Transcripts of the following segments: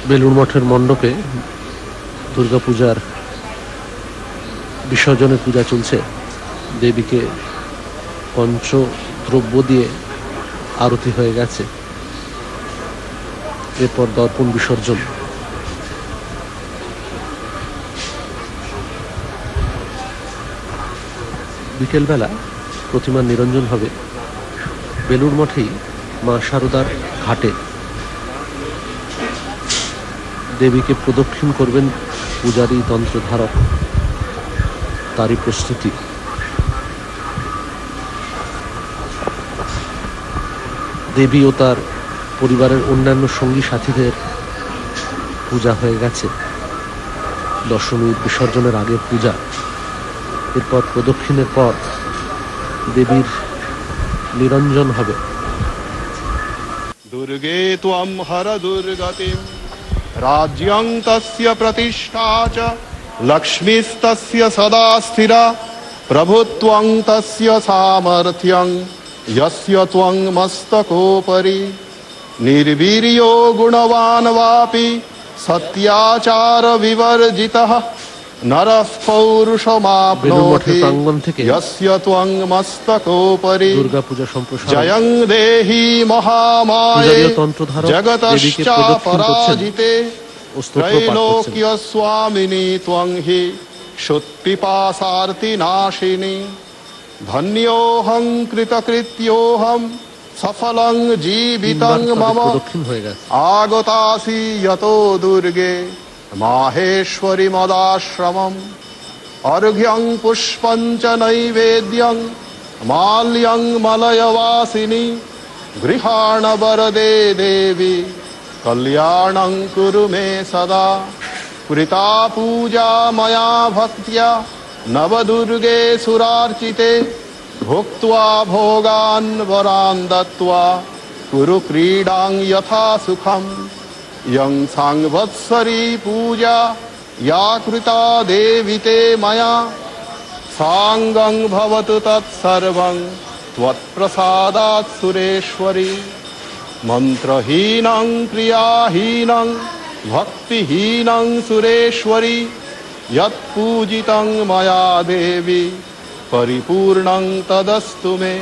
বেলুড় মঠের মণ্ডপে দুর্গাপূজার বিসর্জনের পূজা চলছে। দেবীকে পঞ্চদ্রব্য দিয়ে আরতি হয়ে গেছে, এরপর দর্পণ বিসর্জন। বিকেলবেলা প্রতিমার নিরঞ্জন হবে বেলুড় মঠেই মা শারদার ঘাটে। দেবীকে প্রদক্ষিণ করবেন পূজারী তন্ত্রধারক, তারই প্রস্তুতি। দেবী ও তার পরিবারের অন্যান্য সঙ্গী সাথীদের পূজা হয়ে গেছে। দশমীর বিসর্জনের আগে পূজা, এরপর প্রদক্ষিণের পর দেবীর নিরঞ্জন হবে। দুর্গে ত্বম হর দুর্গতিম রাজ্যং তস্য প্রতিষ্ঠা চ লক্ষ্মীস্তস্য সদা স্থিরা প্রভুত্বং তস্য সামর্থ্যং यस्य त्वं मस्तकोपरि निर्वीर्यो गुणवान् वापि सत्याचार विवर्जितः नरः पौरुषमाप्नोति यस्य त्वं मस्तकोपरि जयं देहि महामाये जगतश्चापराजिते त्रैलोक्य स्वामिनी त्वं हि क्षुत्पिपासार्तिनाशिनी धन्योऽहं कृतकृत्योऽहं सफलं जीवितं मम आगतासि यतो दुर्गे माहेश्वरी मदाश्रमम् अर्घ्यं पुष्पं च नैवेद्यं माल्यं मलयवासिनी गृहाण वरदे देवी कल्याणं कुरु मे सदा कृता पूजा मया भक्त्या नवदुर्गे सुरार्चिते भुक्त्वा भोगान् वरान् दत्त्वा कुरु क्रीडां यथा सुखम् यं सांवत्सरी पूजा या कृता देवी ते मया साङ्गं भवतु तत्सर्वं त्वत्प्रसादात् सुरेश्वरी मन्त्रहीनं क्रियाहीनं भक्तिहीनं सुरेश्वरी यत्पूजितं मया देवी परिपूर्णं तदस्तु मे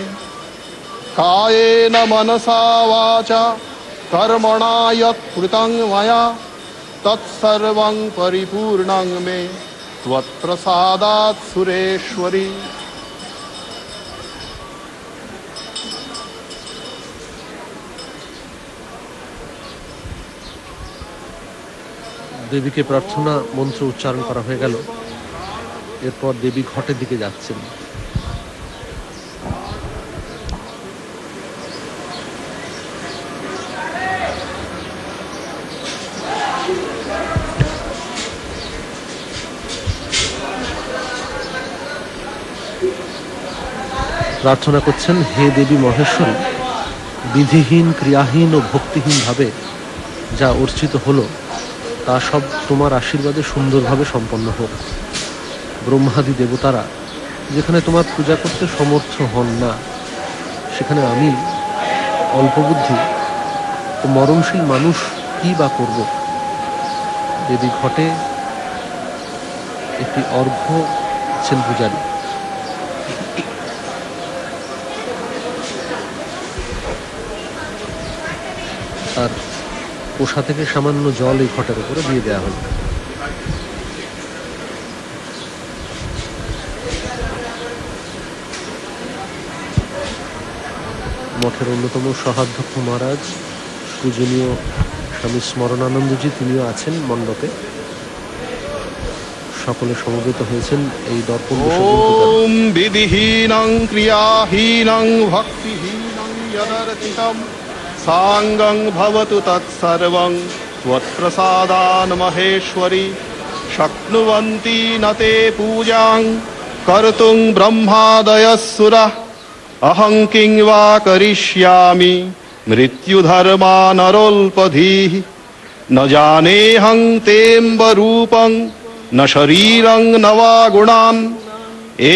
कायेन मनसा वाचा कर्मणा यत्कृतं मया तत्सर्वं परिपूर्णं मे त्वत्प्रसादात् सुरेश्वरी। দেবীকে প্রার্থনা মন্ত্র উচ্চারণ করা হয়ে গেল। এরপর দেবী ঘটের দিকে যাচ্ছেন। প্রার্থনা করছেন, হে দেবী মহেশ্বরী, বিধিহীন ক্রিয়াহীন ও ভক্তিহীন ভাবে যা অর্চিত হলো তা সব তোমার আশীর্বাদে সুন্দরভাবে সম্পন্ন হোক। ব্রহ্মাদি দেবতারা যেখানে তোমার পূজা করতে সমর্থ হন না, সেখানে আমি অল্পবুদ্ধি ও মরণশীল মানুষ কি বা করব। দেবী ঘটে একটি অর্ঘ্য দিচ্ছেন পূজারী। তার কোষা থেকে সামান্য জল এই ঘটের উপরে দিয়ে দেওয়া হল। মঠের অন্যতম সহাধ্যক্ষ মহারাজ পূজনীয় স্বামী স্মরণানন্দজি, তিনিও আছেন মণ্ডপে। সকলে সমবেত হয়েছেন এই দর্পণ ওম বিধিহীনং ক্রিয়াহীনং ভক্তিহীনং যদর্চিতম সাঙ্গং ভবতু তৎসর্বং ত্বৎপ্রসাদান মহেশ্বরী শক্নুবন্তি নতে পূজাং কর্তুং ব্রহ্মাদয়সুরাঃ অহং কিং বা করিষ্যামি মৃত্যুধর্মা নরোল্পধীঃ ন জানেহং তেম্ব রূপং ন শরীরং ন বা গুণান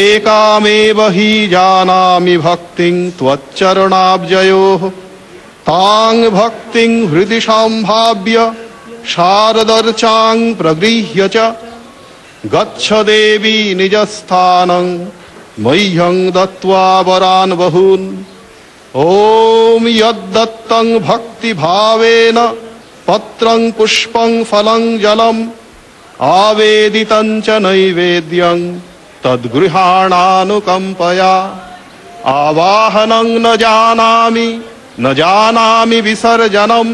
একামেব হি জানামি ভক্তিং ত্বচ্চরণাব্জয়োঃ तां भक्तिं हृदि सम्भाव्य शारदर्चां प्रगृह्य च गच्छ देवी निजस्थानं मह्यं दत्त्वा वरान् बहून् ॐ यद्दत्तं भक्तिभावेन पत्रं पुष्पं फलं जलम् आवेदितं च नैवेद्यं तद्गृहाणानुकम्पया आवाहनं न जानामि विसर्जनं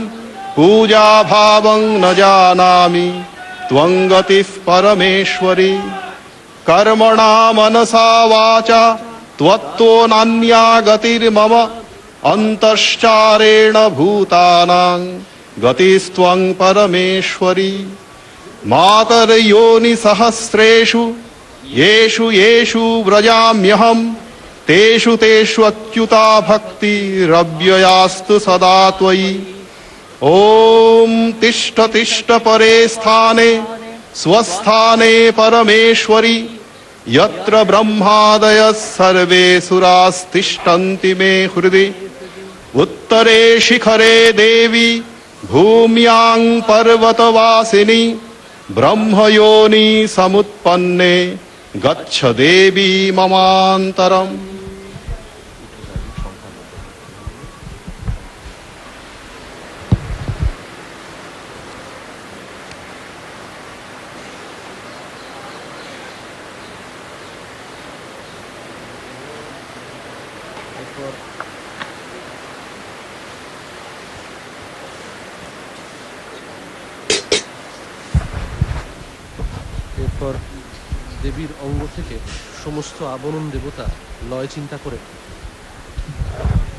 पूजाभावं न जानामि त्वं गतिः परमेश्वरी कर्मणा मनसा वाचा त्वत्तो नान्या गतिर्मम अन्तश्चारेण भूतानां गतिस्त्वं परमेश्वरी मातर्योनिसहस्रेषु येषु व्रजाम्यहं तेषु अच्युता भक्तिरव्ययास्तु सदा त्वयि ॐ तिष्ठ तिष्ठ परे स्थाने स्वस्थाने परमेश्वरि यत्र ब्रह्मादयः सर्वे सुरास्तिष्ठन्ति मे हृदि उत्तरे शिखरे देवी भूम्यां पर्वतवासिनी ब्रह्मयोनि समुत्पन्ने गच्छ देवी ममान्तरम्। এরপর দেবীর অঙ্গ থেকে সমস্ত আবরণ দেবতা লয় চিন্তা করে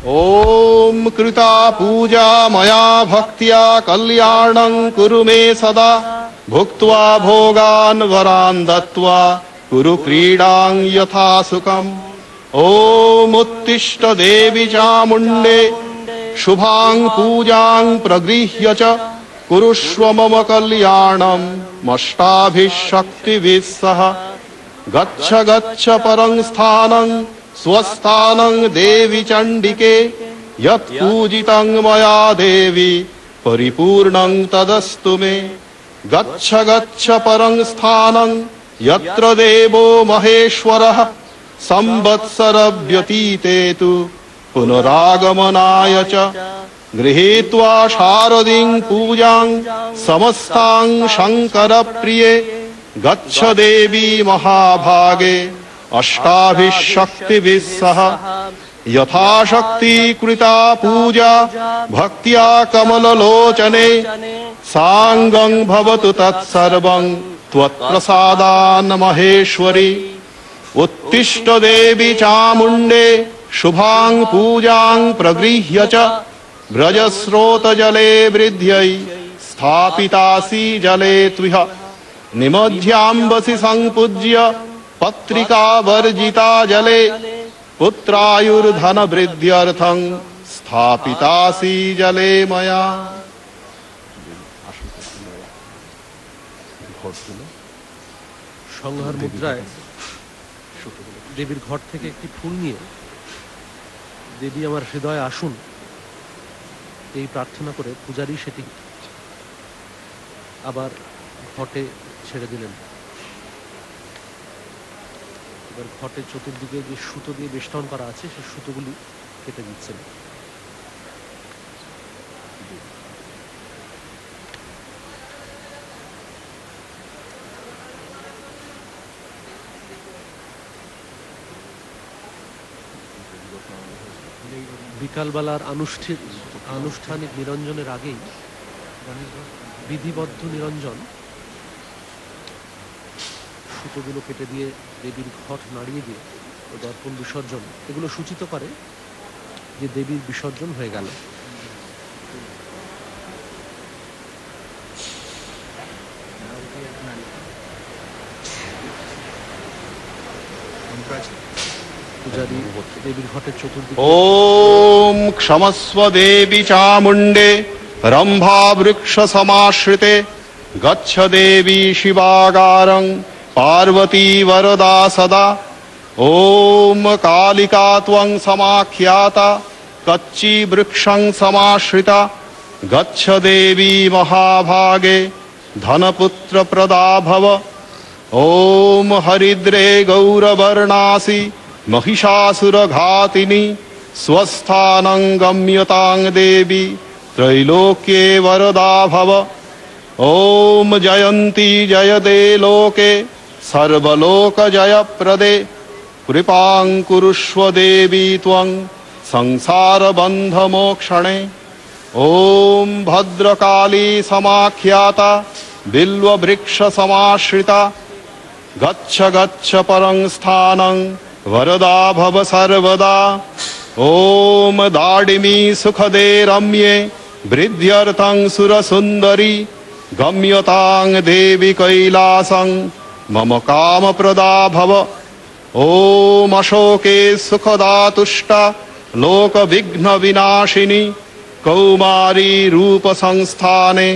ॐ कृता पूजा मया भक्त्या कल्याणं कुरु मे सदा भुक्त्वा भोगान् वरान् दत्त्वा कुरु क्रीडां यथा सुखम् ॐ उत्तिष्ठ देवी चामुण्डे शुभां पूजां प्रगृह्य च कुरुष्व मम कल्याणं मष्टाभिः शक्तिभिः सह गच्छ गच्छ परं स्थानं स्वस्थानं देवी चण्डिके यत् पूजितं मया देवी परिपूर्णं तदस्तु मे गच्छ गच्छ परं स्थानं यत्र देवो महेश्वरः संवत्सरव्यतीते तु पुनरागमनाय च गृहीत्वा शारदीं पूजां समस्तां शङ्करप्रिये गच्छ देवी महाभागे अष्टाभिः शक्तिभिः सह यथाशक्ति कृता पूजा भक्त्या कमललोचने साङ्गं भवतु तत्सर्वं त्वत्प्रसादान् महेश्वरि उत्तिष्ठ देवी चामुण्डे शुभां पूजां प्रगृह्य च व्रजस्रोतजले वृद्ध्यै स्थापितासि जले त्विह निमध्याम्बसि संपूज्य पत्रिका वर्जिता जले पुत्रायुर्धनवृद्ध्यर्थं स्थापितासि जले मया। সংহার মুদ্রায় দেবীর ঘর থেকে একটি ফুল নিয়ে দেবী আমার হৃদয়ে আসুন এই প্রার্থনা করে পূজারী সেটি আবার ঘটে ছেড়ে দিলেন। এবার ঘটের চতুর্দিকে যে সুতো দিয়ে বেষ্টন করা আছে সেই সুতোগুলি কেটে দিচ্ছেন। বিকালবেলার আনুষ্ঠানিক নিরঞ্জনের আগেই বিধিবদ্ধ নিরঞ্জন সুতোগুলো কেটে দিয়ে দেবীর ঘট নাড়িয়ে দিয়ে ও দর্পণ বিসর্জন এগুলো সূচিত করে যে দেবীর বিসর্জন হয়ে গেল। পূজারী দেবীর ঘটের চতুর্দিকে ॐ क्षमस्व देवी चामुण्डे रम्भा वृक्ष समाश्रिते गच्छ देवी शिवागारं पार्वती वरदा सदा ॐ कालिका त्वं समाख्याता कच्ची वृक्षं समाश्रिता गच्छ देवी महाभागे धनपुत्र प्रदा भव। ओम हरिद्रे गौरवर्णासि महिषासुरघातिनि स्वस्थानं गम्यतां देवी त्रैलोक्ये वरदा भव। ओम जयन्ती जयदे लोके सर्वलोक जयप्रदे कृपां कुरुष्व देवी त्वं संसार बंध मोक्षणे। ओम भद्रकाली समाख्याता बिल्व वृक्ष समाश्रिता गच्छ गच्छ परं स्थानं वरदा भव सर्वदा। ओम दाडिमी सुखदे रम्ये वृद्ध्यर्थं सुरसुन्दरी गम्यतां देवी कैलासं मम काम प्रदा भव। ओम अशोके सुखदा तुष्टा लोक विघ्न विनाशिनी कौमारी रूप संस्थाने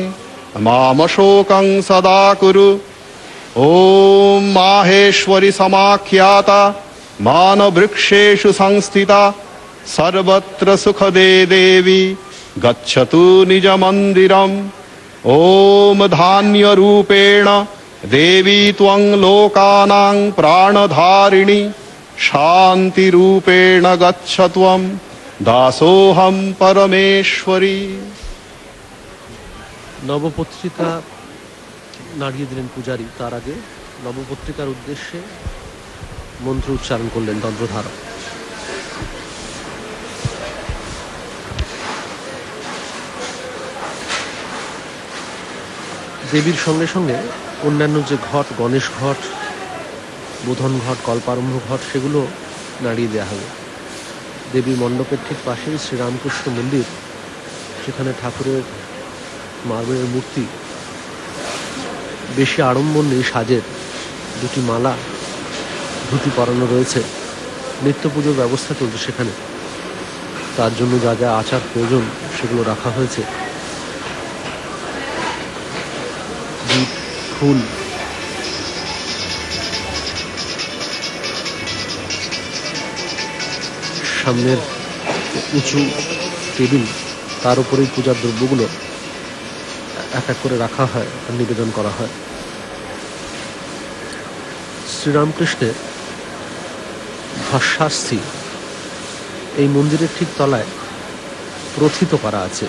मामशोकं सदा कुरु। ओम माहेश्वरी समाख्याता मान वृक्षेषु संस्थिता सर्वत्र सुखदे देवी गच्छतु निज मंदिरम्। ओम धान्य रूपेण देवी त्वं लोकानां प्राणधारिणी शांति रूपेण गच्छ त्वं दासोहम परमेश्वरी। নবপত্রিকা নাড়িয়ে দিলেন পূজারী। তার আগে নবপত্রিকার উদ্দেশ্যে মন্ত্র উচ্চারণ করলেন তন্ত্রধারক। দেবীর সঙ্গে সঙ্গে অন্যান্য যে ঘট, গণেশ ঘট, বোধন ঘট, কল্পারম্ভ ঘট, সেগুলো নাড়িয়ে দেওয়া হবে। দেবীর মণ্ডপের ঠিক পাশেই শ্রীরামকৃষ্ণ মন্দির, সেখানে ঠাকুরের মার্বেলের মূর্তি, বেশি আড়ম্বর নেই সাজের, দুটি মালা ধুতি পরানো রয়েছে। নিত্য পুজোর ব্যবস্থা চলছে সেখানে। তার জন্য যা যা আচার প্রয়োজন সেগুলো রাখা হয়েছে। ফুল, সামনের উঁচু টেবিল, তার উপরেই পূজার দ্রব্যগুলো এক এক করে রাখা হয় আর নিবেদন করা হয়। শ্রীরামকৃষ্ণের ভস্মাস্থি এই মন্দিরের ঠিক তলায় প্রথিত করা আছে।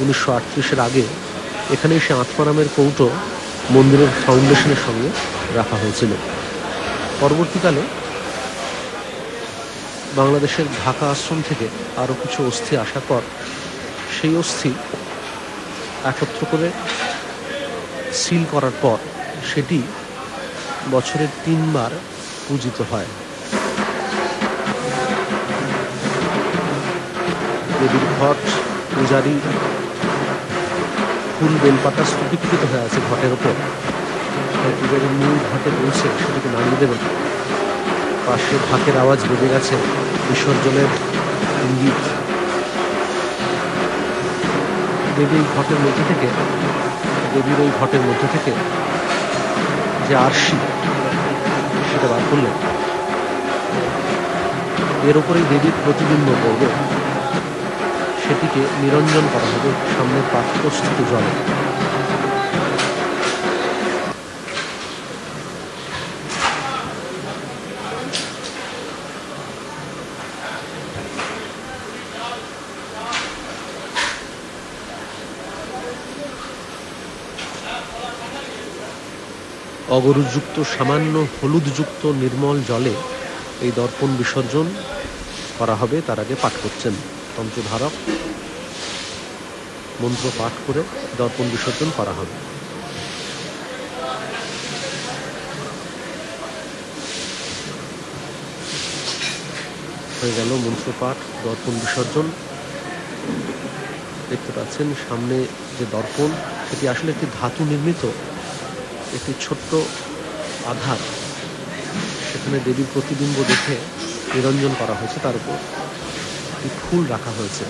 1938-এর আগে এখানে সে আত্মারামের কৌটো মন্দিরের ফাউন্ডেশনের সঙ্গে রাখা হয়েছিল। পরবর্তীকালে বাংলাদেশের ঢাকা আশ্রম থেকে আরও কিছু অস্থি আসার পর সেই অস্থি একত্র করে সিল করার পর সেটি বছরে 3 বার পূজিত হয়। দেবীর ঘট, পূজারী ফুল বেলপাতা স্তূপীকৃত হয়ে আছে ঘটের ওপর। পূজারী মূল ঘটে পৌঁছে সেটাকে নামিয়ে দেবেন। পাশে ঢাকের আওয়াজ বেজে গেছে, বিসর্জনের ইঙ্গিত। দেবীর ওই ঘটের মধ্যে থেকে যে আরশি সেটা বার করলেন। এর ওপরেই দেবীর প্রতিবিম্ব পড়বে, সেটিকে নিরঞ্জন করা হবে সামনের পাত্রস্থিত জলে। অগরুযুক্ত সামান্য হলুদযুক্ত নির্মল জলে এই দর্পণ বিসর্জন করা হবে। তার আগে পাঠ করছেন তন্ত্রধারক, মন্ত্র পাঠ করে দর্পণ বিসর্জন করা হবে। হয়ে গেল মন্ত্রপাঠ, দর্পণ বিসর্জন। দেখতে পাচ্ছেন সামনে যে দর্পণ, সেটি আসলে একটি ধাতু নির্মিত একটি ছোট্ট আধার। সেখানে দেবীর প্রতিবিম্ব দেখে নিরঞ্জন করা হয়েছে, তার উপর একটি ফুল রাখা হয়েছে।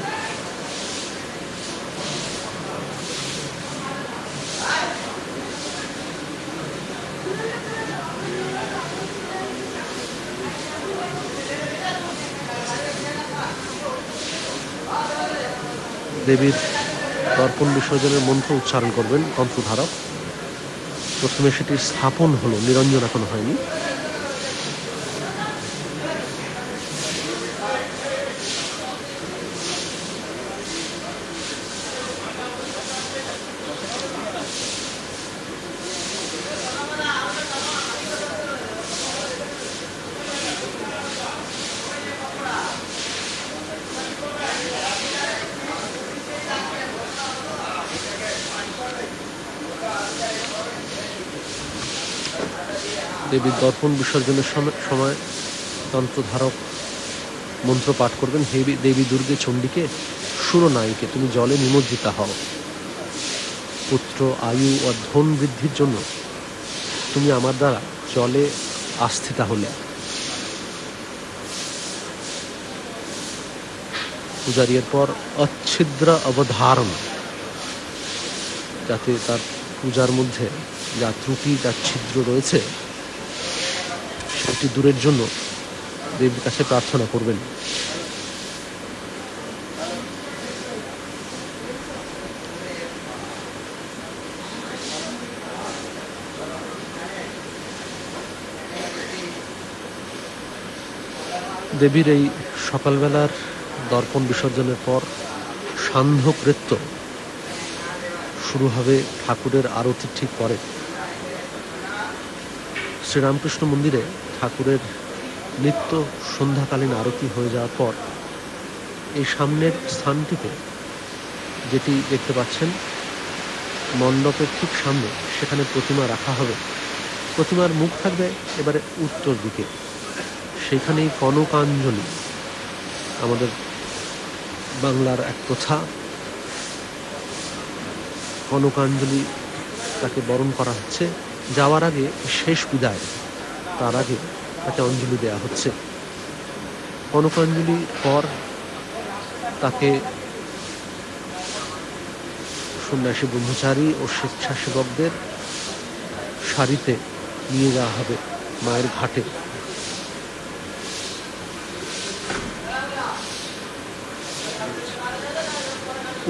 দেবীর দর্পণ বিসর্জনের মন্ত্র উচ্চারণ করবেন তন্ত্রধারক। প্রথমে সেটি স্থাপন হলো, নিরঞ্জন এখনো হয়নি। দেবীর দর্পণ বিসর্জনের সময় তন্ত্রধারক মন্ত্র পাঠ করবেন। হে দেবী দুর্গে চণ্ডীকে সুরনায়িকে, তুমি জলে নিমজ্জিতা হও। পুত্র, আয়ু ও ধন বৃদ্ধির জন্য তুমি আমার দ্বারা জলে আস্থিতা হলে। পূজারি এরপর অচ্ছিদ্র অবধারণ, যাতে তার পূজার মধ্যে যা ত্রুটি, যা ছিদ্র রয়েছে সেটি দূরের জন্য দেবীর কাছে প্রার্থনা করবেন। দেবীর এই সকালবেলার দর্পণ বিসর্জনের পর সান্ধ্য কৃত্য শুরু হবে ঠাকুরের আরতির ঠিক পরে। শ্রীরামকৃষ্ণ মন্দিরে ঠাকুরের নিত্য সন্ধ্যাকালীন আরতি হয়ে যাওয়ার পর এই সামনের স্থানটিতে যেটি দেখতে পাচ্ছেন মণ্ডপের ঠিক সামনে, সেখানে প্রতিমা রাখা হবে। প্রতিমার মুখ থাকবে এবারে উত্তর দিকে। সেখানেই কনকাঞ্জলি, আমাদের বাংলার এক প্রথা, কনকাঞ্জলি তাকে বরণ করা হচ্ছে। যাওয়ার আগে শেষ বিদায়, তার আগে তাকে অঞ্জলি দেয়া হচ্ছে। কনকাঞ্জলির পর তাকে সন্ন্যাসী ব্রহ্মচারী ও স্বেচ্ছাসেবকদের সারিতে নিয়ে যাওয়া হবে মায়ের ঘাটে।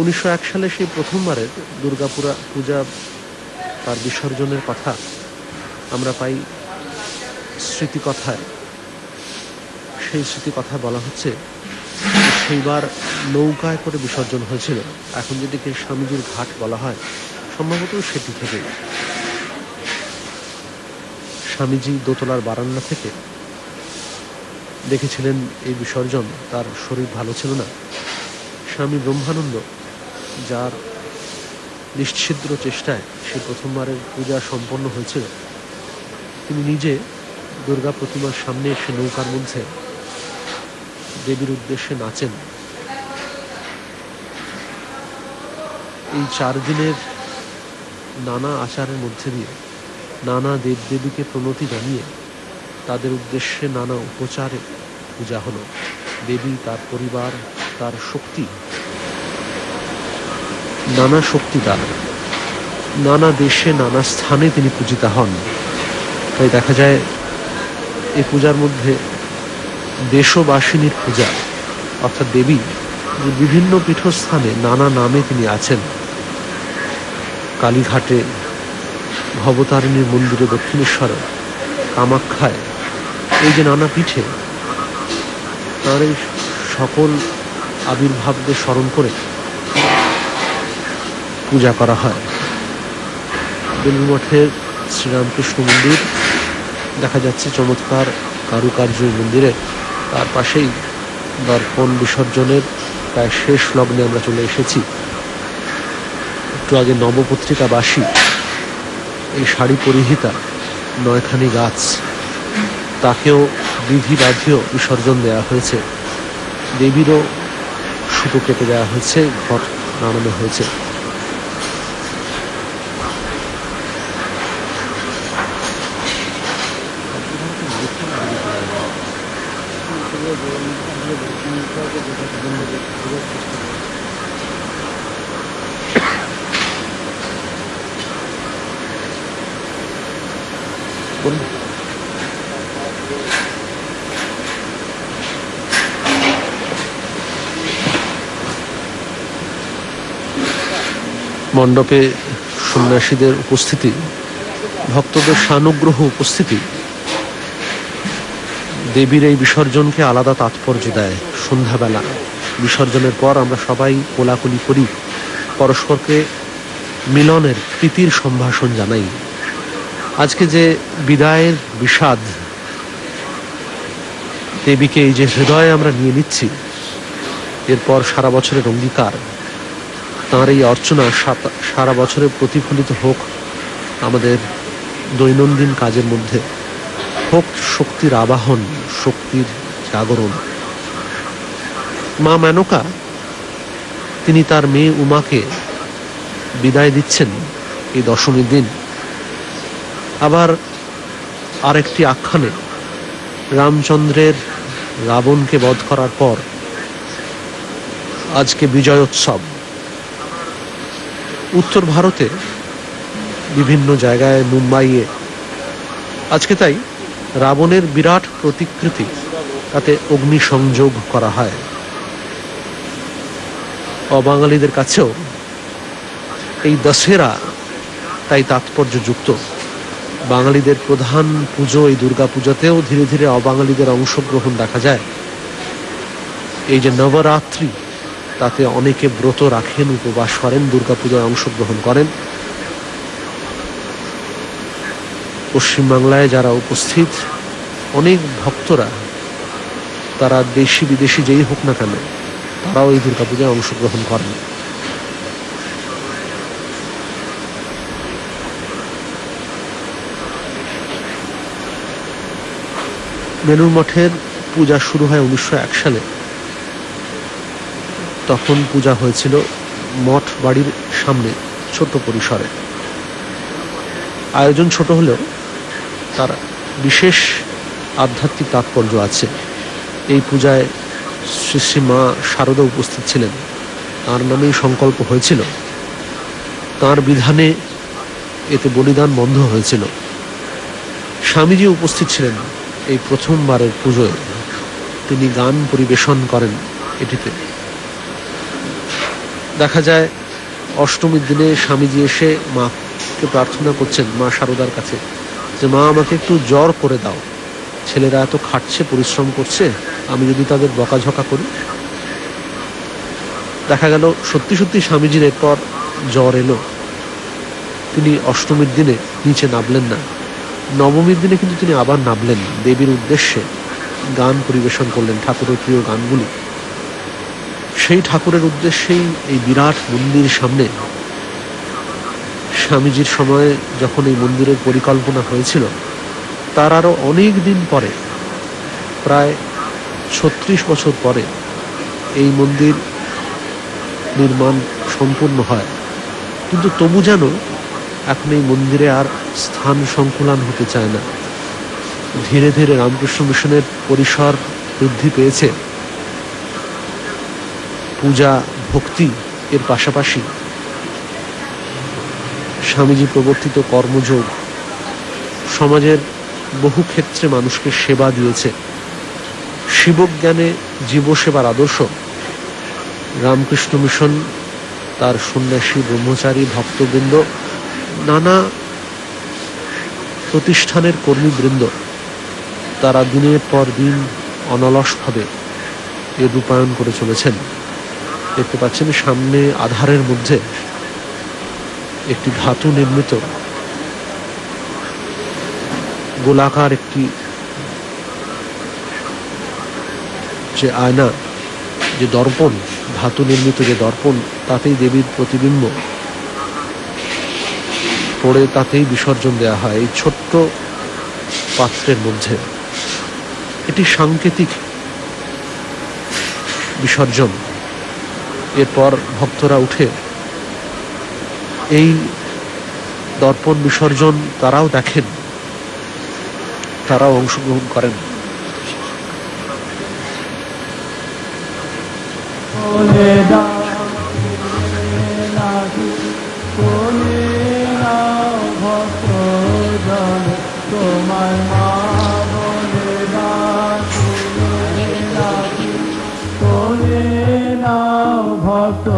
উনিশশো ১ সালে সেই প্রথমবারের দুর্গাপুরা পূজা, তার বিসর্জনের কথা আমরা পাই স্মৃতিকথায়। সেই স্মৃতিকথায় বলা হচ্ছে সেইবার নৌকায় করে বিসর্জন হয়েছিল। এখন যেটিকে স্বামীজির ঘাট বলা হয়, সম্ভবত সেটি থেকে স্বামীজি দোতলার বারান্দা থেকে দেখেছিলেন এই বিসর্জন। তার শরীর ভালো ছিল না। স্বামী ব্রহ্মানন্দ, যার নিশ্ছিদ্র চেষ্টায় সে প্রথমবারের পূজা সম্পন্ন হয়েছিল, তিনি নিজে দুর্গা প্রতিমার সামনে এসে নৌকার মধ্যে দেবীর উদ্দেশ্যে নাচেন। এই 4 দিনের নানা আচারের মধ্যে দিয়ে নানা দেবদেবীকে প্রণতি জানিয়ে তাদের উদ্দেশ্যে নানা উপচারে পূজা হলো। দেবী, তার পরিবার, তার শক্তি, নানা শক্তি তার, নানা দেশে নানা স্থানে তিনি পূজিতা হন। তাই দেখা যায় এই পূজার মধ্যে দেশবাসিনীর পূজা, অর্থাৎ দেবী বিভিন্ন পীঠস্থানে নানা নামে তিনি আছেন। কালীঘাটে, ভবতারিণীর মন্দিরে, দক্ষিণেশ্বরে, কামাখ্যায়, এই যে নানা পীঠে তার এই সকল আবির্ভাবদের স্মরণ করে পূজা করা হয়। বেলুড়মঠের শ্রীরামকৃষ্ণ মন্দির দেখা যাচ্ছে চমৎকার কারুকার্য মন্দিরে। তার পাশেই দর্পণ বিসর্জনের প্রায় শেষ লগ্নে আমরা চলে এসেছি। একটু আগে নবপত্রিকাবাসী এই শাড়ি পরিহিতা 9খানি গাছ, তাকেও বিধি বাধিও বিসর্জন দেওয়া হয়েছে। দেবীরও সুতো কেটে দেওয়া হয়েছে, ঘট নাড়ানো হয়েছে। মণ্ডপে সন্ন্যাসীদের উপস্থিতি, ভক্তদের সানুগ্রহ উপস্থিতি দেবীর এই বিসর্জনকে আলাদা তাৎপর্য দেয়। সন্ধ্যাবেলা বিসর্জনের পর আমরা সবাই কোলাকুলি করি, পরস্পরকে মিলনের প্রীতির সম্ভাষণ জানাই। আজকে যে বিদায়ের বিষাদ, দেবীকে এই যে হৃদয়ে আমরা নিয়ে নিচ্ছি, এরপর সারা বছরের অঙ্গীকার, তাঁর এই অর্চনা সারা বছরে প্রতিফলিত হোক আমাদের দৈনন্দিন কাজের মধ্যে, হোক শক্তির আবাহন, শক্তির জাগরণ। মা মেনকা তিনি তার মেয়ে উমাকে বিদায় দিচ্ছেন এই দশমীর দিন। আবার আরেকটি আখ্যানে রামচন্দ্রের রাবণকে বধ করার পর আজকে বিজয়োৎসব। উত্তর ভারতে বিভিন্ন জায়গায়, মুম্বাইয়ে আজকে তাই রাবণের বিরাট প্রতিকৃতি, তাতে অগ্নিসংযোগ করা হয়। অবাঙালিদের কাছেও এই দশেরা তাই তাৎপর্যযুক্ত। বাঙালিদের প্রধান পুজো এই দুর্গা পূজাতেও ধীরে ধীরে অবাঙালিদের অংশগ্রহণ দেখা যায়। এই যে নবরাত্রি, তাতে অনেকে ব্রত রাখেন, উপবাস করেন, দুর্গা পূজায় অংশগ্রহণ করেন। পশ্চিমবাংলায় যারা উপস্থিত অনেক ভক্তরা, তারা দেশি বিদেশি যেই হোক না কেন, তারাও এই দুর্গা পূজায় অংশগ্রহণ করেন। বেলুড় মঠের পূজা শুরু হয় 1901 সালে। তখন পূজা হয়েছিল মঠ বাড়ির সামনে ছোট পরিসরে। আয়োজন ছোট হলেও তার বিশেষ আধ্যাত্মিক তাৎপর্য আছে। এই পূজায় শ্রী শ্রী মা শারদা উপস্থিত ছিলেন, তাঁর নামেই সংকল্প হয়েছিল। তাঁর বিধানে এতে বলিদান বন্ধ হয়েছিল। স্বামীজি উপস্থিত ছিলেন এই প্রথমবারের পুজোয়। তিনি গান পরিবেশন করেন এটিতে। দেখা যায় অষ্টমীর দিনে স্বামীজি এসে মাকে প্রার্থনা করছেন, মা শারদার কাছে, যে মা আমাকে একটু জ্বর করে দাও, ছেলেরা এত খাটছে, পরিশ্রম করছে, আমি যদি তাদের বকাঝকা করি। দেখা গেল সত্যি সত্যি স্বামীজির এরপর জ্বর এলো। তিনি অষ্টমীর দিনে নিচে নামলেন না। নবমীর দিনে কিন্তু তিনি আবার নামলেন, দেবীর উদ্দেশ্যে গান পরিবেশন করলেন, ঠাকুরের প্রিয় গানগুলি। সেই ঠাকুরের উদ্দেশ্যেই এই বিরাট মন্দির সামনে স্বামীজির সময়ে যখন এই মন্দিরের পরিকল্পনা হয়েছিল, তার আরো অনেক দিন পরে, প্রায় 36 বছর পরে এই মন্দির নির্মাণ সম্পূর্ণ হয়। কিন্তু তবু যেন এখন এই মন্দিরে আর স্থান সংকুলান হতে চায় না। ধীরে ধীরে রামকৃষ্ণ মিশনের পরিসর বৃদ্ধি পেয়েছে। পূজা, ভক্তি এর পাশাপাশি স্বামীজি প্রবর্তিত কর্মযোগ সমাজের বহু ক্ষেত্রে মানুষকে সেবা দিয়েছে। শিবজ্ঞানে জীবসেবার আদর্শ রামকৃষ্ণ মিশন, তার সন্ন্যাসী, ব্রহ্মচারী, ভক্তবৃন্দ, নানা প্রতিষ্ঠানের কর্মীবৃন্দ, তারা দিনের পর দিন অনলসভাবে এর রূপায়ণ করে চলেছেন। দেখতে পাচ্ছেন সামনে আধারের মধ্যে একটি ধাতু নির্মিত গোলাকার একটি যে আয়না, যে দর্পণ, ধাতু নির্মিত যে দর্পণ, তাতেই দেবীর প্রতিবিম্ব পড়ে, তাতেই বিসর্জন দেওয়া হয় এই ছোট্ট পাত্রের মধ্যে। এটি সাংকেতিক বিসর্জন। এরপর ভক্তরা উঠে এই দর্পণ বিসর্জন তারাও দেখেন, তারাও অংশগ্রহণ করেন। তোমার মা বলে কোলে নাও ভক্ত